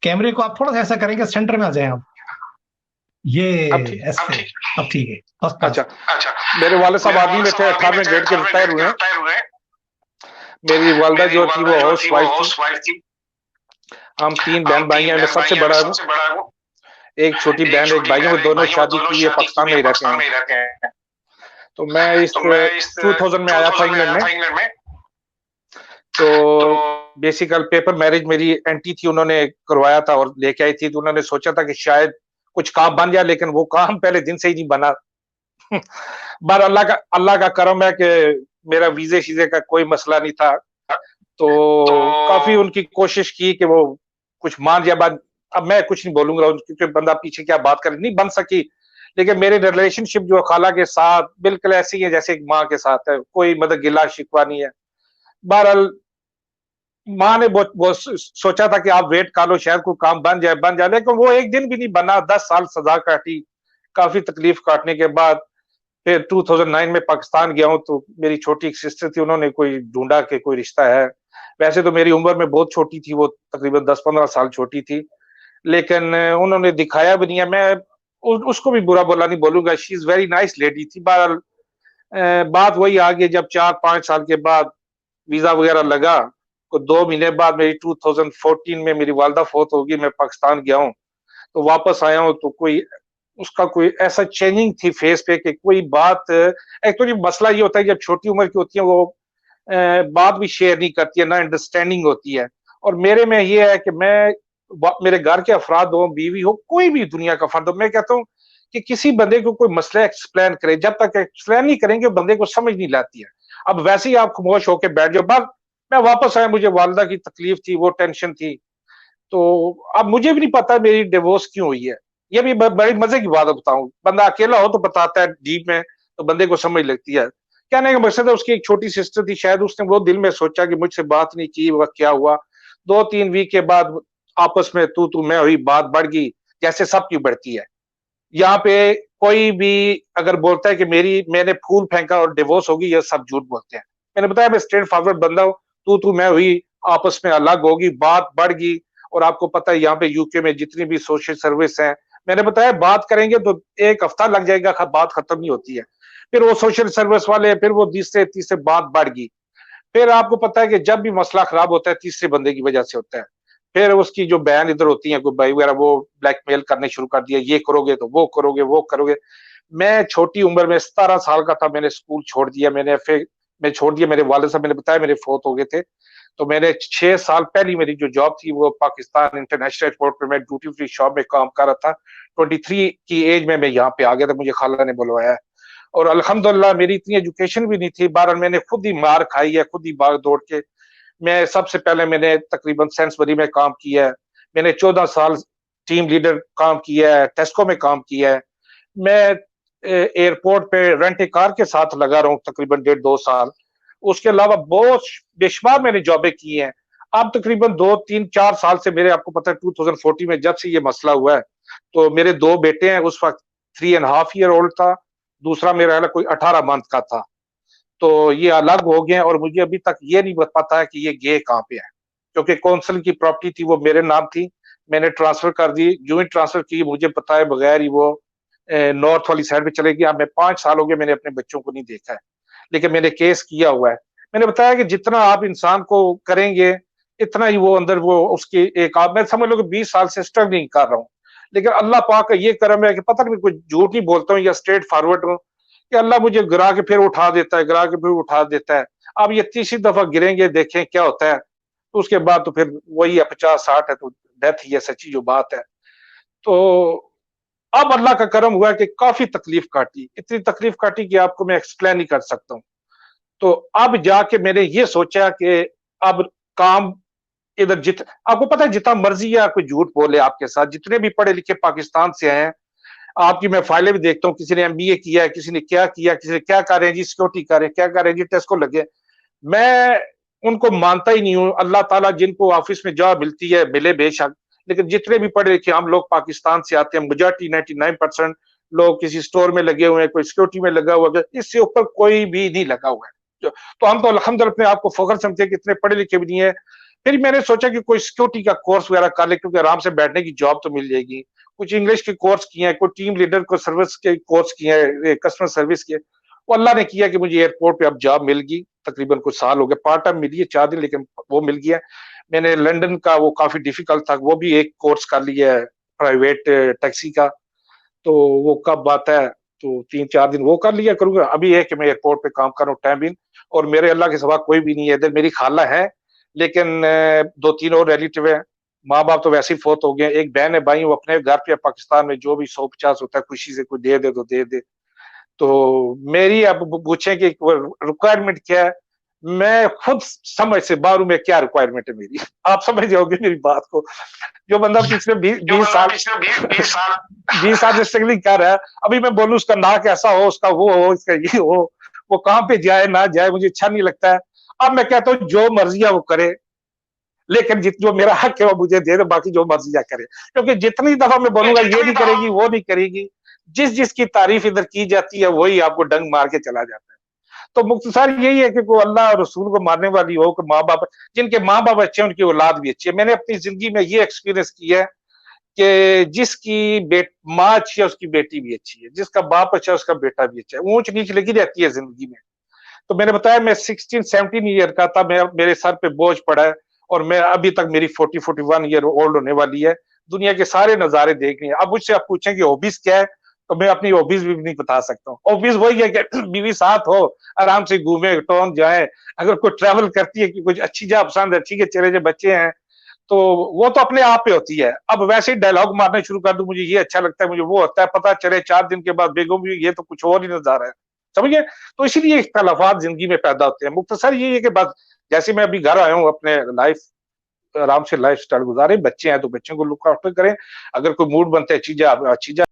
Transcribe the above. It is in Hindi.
कैमरे को आप थोड़ा सा ऐसा करेंगे, सेंटर में आ जाए आप। ये अब ठीक। ऐसे। अब ठीक है, फर्स्ट अच्छा। क्लास। मेरे वाले साहब आर्मी में थे, 18वें ग्रेड के रिटायर हुए हैं। मेरी वालदा जो थी वो हाउस वाइफ थी। हम तीन बहन भाई हैं, मैं सबसे बड़ा हूँ। एक छोटी बहन एक भाई है, वो दोनों शादी की हुई है, पाकिस्तान में ही रहते हैं। तो मैं इस 2000 में आया था इंग्लैंड में। तो बेसिकल पेपर मैरिज मेरी एंटी थी, उन्होंने करवाया था और लेके आई थी। तो उन्होंने सोचा था कि शायद कुछ काम बन जाए, लेकिन वो काम पहले दिन से ही नहीं बना। पर अल्लाह का करम है कि मेरा वीजे शीजे का कोई मसला नहीं था। तो काफी उनकी कोशिश की कि वो कुछ मान जाए बात। अब मैं कुछ नहीं बोलूंगा क्योंकि बंदा पीछे क्या बात करे, नहीं बन सकी। लेकिन मेरी रिलेशनशिप जो खाला के साथ बिल्कुल ऐसी है जैसे एक माँ के साथ है, कोई मतलब गिला शिकवा नहीं है। बहरहाल माँ ने बहुत सोचा था कि आप वेट कर लो, शायद कोई काम बन जाए, लेकिन वो एक दिन भी नहीं बना। 10 साल सजा काटी, काफी तकलीफ काटने के बाद फिर 2009 में पाकिस्तान गया हूँ। तो मेरी छोटी एक सिस्टर थी, उन्होंने कोई ढूंढा कि कोई रिश्ता है। वैसे तो मेरी उम्र में बहुत छोटी थी, वो तकरीबन 10-15 साल छोटी थी। लेकिन उन्होंने दिखाया भी नहीं है। मैं उसको भी बुरा बोला नहीं बोलूंगा, she is very nice lady थी। बहरहाल बात वही आ गई, जब 4-5 साल के बाद वीजा वगैरह लगा। तो 2 महीने बाद मेरी 2014 में मेरी वालदा फोत होगी, मैं पाकिस्तान गया हूँ। तो वापस आया हूँ तो कोई उसका कोई ऐसा चेंजिंग थी फेस पे कि कोई बात। एक तो ये मसला ये होता है जब छोटी उम्र की होती है, वो बात भी शेयर नहीं करती है, ना अंडरस्टैंडिंग होती है। और मेरे में ये है कि मैं मेरे घर के अफराद हो, बीवी हो, कोई भी दुनिया का फर्द हो, मैं कहता हूँ कि किसी बंदे को कोई मसला एक्सप्लेन करे, जब तक एक्सप्लेन नहीं करेंगे बंदे को समझ नहीं लाती है। अब वैसे ही आप खामोश होकर बैठ जाओ। बस मैं वापस आया, मुझे वालदा की तकलीफ थी, वो टेंशन थी। तो अब मुझे भी नहीं पता मेरी डिवोर्स क्यों हुई है। ये भी बड़ी मजे की बात बताऊं, बंदा अकेला हो तो बताता है डीप में, तो बंदे को समझ लगती है। कहने का मकसद है, उसकी एक छोटी सिस्टर थी, शायद उसने वो दिल में सोचा कि मुझसे बात नहीं की, वह क्या हुआ। 2-3 वीक के बाद आपस में तू मैं हुई, बात बढ़ गई, जैसे सबकी बढ़ती है। यहाँ पे कोई भी अगर बोलता है कि मैंने फूल फेंका और डिवोर्स होगी, ये सब झूठ बोलते हैं। मैंने बताया मैं स्ट्रेट फॉरवर्ड बंदा हूँ। तू मैं हुई, आपस में अलग होगी, बात बढ़ गई। और आपको पता है यहाँ पे यूके में जितनी भी सोशल सर्विस है, मैंने बताया बात करेंगे तो 1 हफ्ता लग जाएगा, बात खत्म नहीं होती है। फिर वो सोशल सर्विस वाले, फिर वो तीसरे तीसरे, बात बढ़ गई। फिर आपको पता है कि जब भी मसला खराब होता है तीसरे बंदे की वजह से होता है। फिर उसकी जो बहन इधर होती है, कोई भाई वगैरह, वो ब्लैकमेल करने शुरू कर दिया, ये करोगे तो वो करोगे, वो करोगे। मैं छोटी उम्र में 17 साल का था, मैंने स्कूल छोड़ दिया, मैंने फिर मैं छोड़ दिया। मेरे वाले साहब, मैंने बताया मेरे फोत हो गए थे। तो मैंने 6 साल पहली मेरी जो जॉब थी वो पाकिस्तान इंटरनेशनल एयरपोर्ट पे मैं ड्यूटी फ्री शॉप में काम कर रहा था। 23 की एज में मैं यहाँ पे आ गया था, मुझे खाला ने बुलवाया। और अल्हम्दुलिल्लाह मेरी इतनी एजुकेशन भी नहीं थी, बारह मैंने खुद ही मार खाई है, खुद ही भाग दौड़ के। मैं सबसे पहले मैंने तकरीबन सेंसबरी में काम किया है। मैंने 14 साल टीम लीडर काम किया है, टेस्को में काम किया है। मैं एयरपोर्ट पे रेंट ए कार के साथ लगा रहा हूँ तकरीबन 1.5-2 साल। उसके अलावा बहुत बेशुमार मैंने जॉबें की हैं। अब तकरीबन 2-3-4 साल से मेरे, आपको पता है 2014 में जब से ये मसला हुआ है, तो मेरे 2 बेटे हैं। उस वक्त 3.5 ईयर ओल्ड था, दूसरा मेरा कोई 18 मंथ का था। तो ये अलग हो गए हैं और मुझे अभी तक ये नहीं पता है कि ये गए कहाँ पे है। क्योंकि कौंसल की प्रॉपर्टी थी वो मेरे नाम थी, मैंने ट्रांसफर कर दी। जो ही ट्रांसफर की मुझे पता है बगैर ही वो नॉर्थ वाली साइड पे चले गई। अब मैं 5 साल हो गए मैंने अपने बच्चों को नहीं देखा है, लेकिन मैंने केस किया हुआ है। मैंने बताया कि जितना आप इंसान को करेंगे इतना ही वो अंदर वो उसकी एक, आप मैं समझ लो कि 20 साल से स्ट्रगलिंग कर रहा हूँ। लेकिन अल्लाह पाक का ये करम है कि पता नहीं कुछ झूठ नहीं बोलता हूँ या स्ट्रेट फॉरवर्ड हूँ, कि अल्लाह मुझे गिरा के फिर उठा देता है, गिरा के फिर उठा देता है। अब ये तीसरी दफा गिरेंगे, देखें क्या होता है। तो उसके बाद तो फिर वही है, 50-60 है तो डेथ ही है, सच्ची जो बात है। तो अब अल्लाह का करम हुआ कि काफी तकलीफ काटी, इतनी तकलीफ काटी कि आपको मैं एक्सप्लेन नहीं कर सकता हूँ। तो अब जाके मैंने ये सोचा कि अब काम इधर आपको पता है जितना मर्जी है कोई झूठ बोले आपके साथ, जितने भी पढ़े लिखे पाकिस्तान से आए हैं, आपकी मैं फाइलें भी देखता हूँ, किसी ने एमबीए किया है, किसी ने क्या किया, किसी ने क्या कर रहे हैं जी, सिक्योरिटी कर रहे हैं, क्या कर रहे हैं जी, टेस्ट को लगे। मैं उनको मानता ही नहीं हूँ। अल्लाह ताला जिनको ऑफिस में जॉब मिलती है मिले बेशक, लेकिन जितने भी पढ़े लिखे हम लोग पाकिस्तान से आते हैं, मेजोरिटी 99% लोग किसी स्टोर में लगे हुए हैं, कोई सिक्योरिटी में लगा हुआ है, इससे ऊपर कोई भी नहीं लगा हुआ है। तो हम तो अल्हम्दुलिल्लाह अपने आप को फख्र समझते हैं कि इतने पढ़े लिखे भी नहीं है। फिर मैंने सोचा कि कोई सिक्योरिटी का कोर्स वगैरह कर ले, क्योंकि आराम से बैठने की जॉब तो मिल जाएगी। कुछ इंग्लिश के कोर्स किए हैं, कोई टीम लीडर को सर्विस के कोर्स किए हैं, कस्टमर सर्विस के। वो अल्लाह ने किया कि मुझे एयरपोर्ट पे अब जॉब मिल गई। तकरीबन कुछ साल हो गए, पार्ट टाइम मिली है 4 दिन, लेकिन वो मिल गया। मैंने लंदन का, वो काफी डिफिकल्ट था, वो भी एक कोर्स कर लिया है प्राइवेट टैक्सी का। तो वो कब बात है, तो 3-4 दिन वो कर लिया करूंगा। अभी है कि मैं एयरपोर्ट पे काम कर रहा हूँ टाइम बिन, और मेरे अल्लाह के सिवा कोई भी नहीं है इधर। मेरी खाला है, लेकिन 2-3 और रिलेटिव है। माँ बाप तो वैसे ही फोत हो गए। एक बहन है, भाई वो अपने घर पे पाकिस्तान में, जो भी 150 होता है खुशी से कोई दे दे तो दे दे। तो मेरी अब पूछे कि रिक्वायरमेंट क्या है, मैं खुद समझ से बाहर हूं, मैं क्या रिक्वायरमेंट है मेरी। आप समझ जाओगे मेरी बात को। जो बंदा पिछले 20 साल 20 साल से स्ट्रगलिंग कर रहा है, अभी मैं बोलूं उसका नाक ऐसा हो, उसका वो हो, इसका ये हो, वो कहां पे जाए ना जाए, मुझे अच्छा नहीं लगता है। अब मैं कहता हूँ जो मर्जी है वो करे, लेकिन जो मेरा हक है वो मुझे दे दे, बाकी जो मर्जी या करे। क्योंकि जितनी दफा मैं बोलूंगा ये नहीं करेगी, वो नहीं करेगी, जिस जिसकी तारीफ इधर की जाती है वही आपको डंग मार के चला जाता है। तो मुख्तसर यही है कि कोई अल्लाह और रसूल को मानने वाली हो, कि माँ बाप, जिनके माँ बाप अच्छे हैं उनकी औलाद भी अच्छी है। मैंने अपनी जिंदगी में ये एक्सपीरियंस किया है कि जिसकी माँ अच्छी है उसकी बेटी भी अच्छी है, जिसका बाप अच्छा है उसका बेटा भी अच्छा है। ऊंच नीच लगी रहती है जिंदगी में। तो मैंने बताया मैं 16-17 ईयर का था, मैं मेरे सर पे बोझ पड़ा है, और मैं अभी तक मेरी 40-41 ईयर ओल्ड होने वाली है। दुनिया के सारे नजारे देख रही है। अब मुझसे आप पूछें कि हॉबीज क्या है, तो मैं अपनी हॉबीज भी नहीं बता सकता हूँ। हॉबीज वही है कि बीवी साथ हो, आराम से घूमे टोन जाए। अगर कोई ट्रैवल करती है कि कुछ अच्छी जगह पसंद है, ठीक है, चले जो बच्चे हैं, तो वो तो अपने आप पे होती है। अब वैसे ही डायलॉग मारना शुरू कर दूं, मुझे ये अच्छा लगता है, मुझे वो होता है, पता चले 4 दिन के बाद बेगम भी ये तो कुछ और ही नजर है। समझिए। तो इसीलिए इख्तलाफात जिंदगी में पैदा होते हैं। मुख्तसर ये है कि बस जैसे मैं अभी घर आया हूँ, अपने लाइफ आराम से लाइफ स्टाइल गुजारे। बच्चे हैं तो बच्चों को लुक आफ्टर करें। अगर कोई मूड बनता है अच्छी जा